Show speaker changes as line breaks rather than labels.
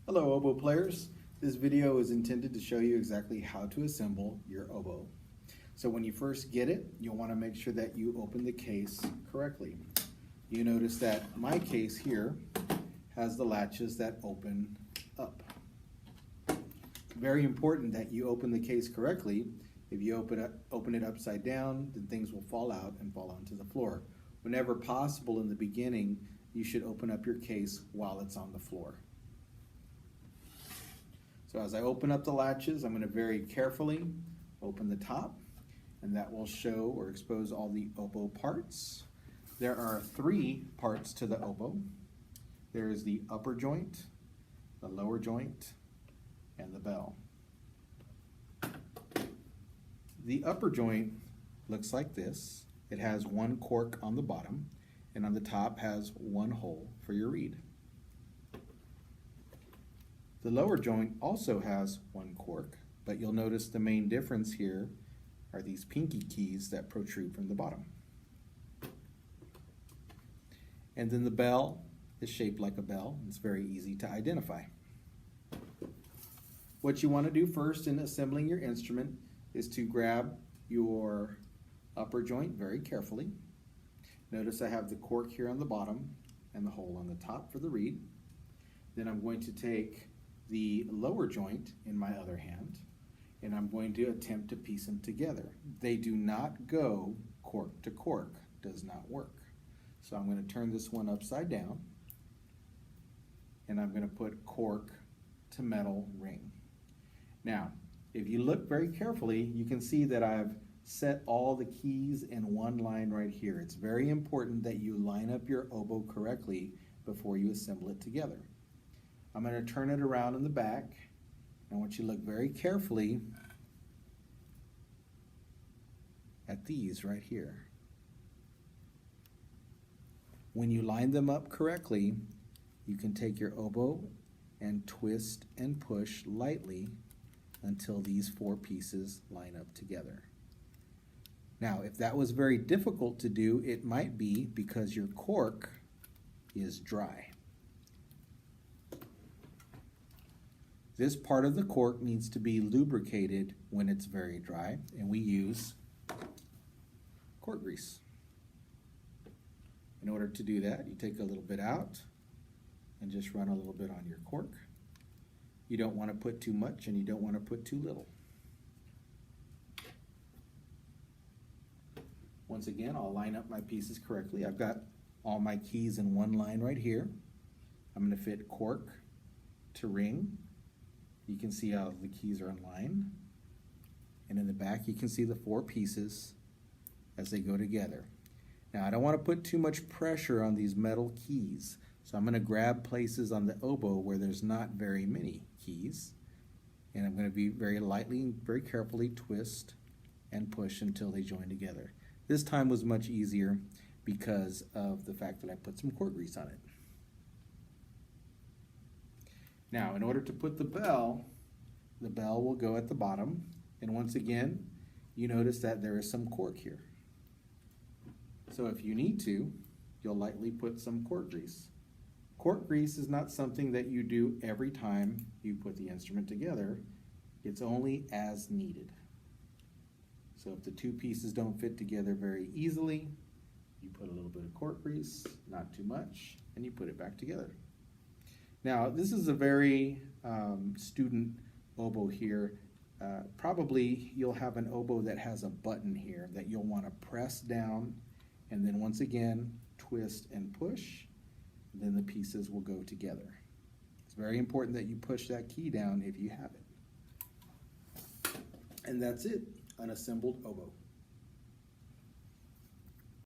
Hello oboe players. This video is intended to show you exactly how to assemble your oboe. So when you first get it, you'll want to make sure that you open the case correctly. You notice that my case here has the latches that open up. Very important that you open the case correctly. If you open it upside down, then things will fall out and fall onto the floor. Whenever possible in the beginning, you should open up your case while it's on the floor. So as I open up the latches, I'm going to very carefully open the top, and that will show or expose all the oboe parts. There are 3 parts to the oboe. There is the upper joint, the lower joint, and the bell. The upper joint looks like this. It has 1 cork on the bottom, and on the top has 1 hole for your reed. The lower joint also has 1 cork, but you'll notice the main difference here are these pinky keys that protrude from the bottom. And then the bell is shaped like a bell. It's very easy to identify. What you want to do first in assembling your instrument is to grab your upper joint very carefully. Notice I have the cork here on the bottom and the hole on the top for the reed. Then I'm going to take the lower joint in my other hand, and I'm going to attempt to piece them together. They do not go cork to cork, does not work. So I'm going to turn this one upside down, and I'm going to put cork to metal ring. Now, if you look very carefully, you can see that I've set all the keys in one line right here. It's very important that you line up your oboe correctly before you assemble it together. I'm going to turn it around in the back. I want you to look very carefully at these right here. When you line them up correctly, you can take your oboe and twist and push lightly until these 4 pieces line up together. Now, if that was very difficult to do, it might be because your cork is dry. This part of the cork needs to be lubricated when it's very dry, and we use cork grease. In order to do that, you take a little bit out and just run a little bit on your cork. You don't want to put too much and you don't want to put too little. Once again, I'll line up my pieces correctly. I've got all my keys in one line right here. I'm going to fit cork to ring. You can see how the keys are in line. And in the back, you can see the 4 pieces as they go together. Now, I don't want to put too much pressure on these metal keys, so I'm going to grab places on the oboe where there's not very many keys, and I'm going to be very lightly and very carefully twist and push until they join together. This time was much easier because of the fact that I put some cork grease on it. Now, in order to put the bell will go at the bottom, and once again, you notice that there is some cork here. So if you need to, you'll lightly put some cork grease. Cork grease is not something that you do every time you put the instrument together. It's only as needed. So if the 2 pieces don't fit together very easily, you put a little bit of cork grease, not too much, and you put it back together. Now, this is a very student oboe here. Probably you'll have an oboe that has a button here that you'll want to press down, and then once again, twist and push, and then the pieces will go together. It's very important that you push that key down if you have it. And that's it, an assembled oboe.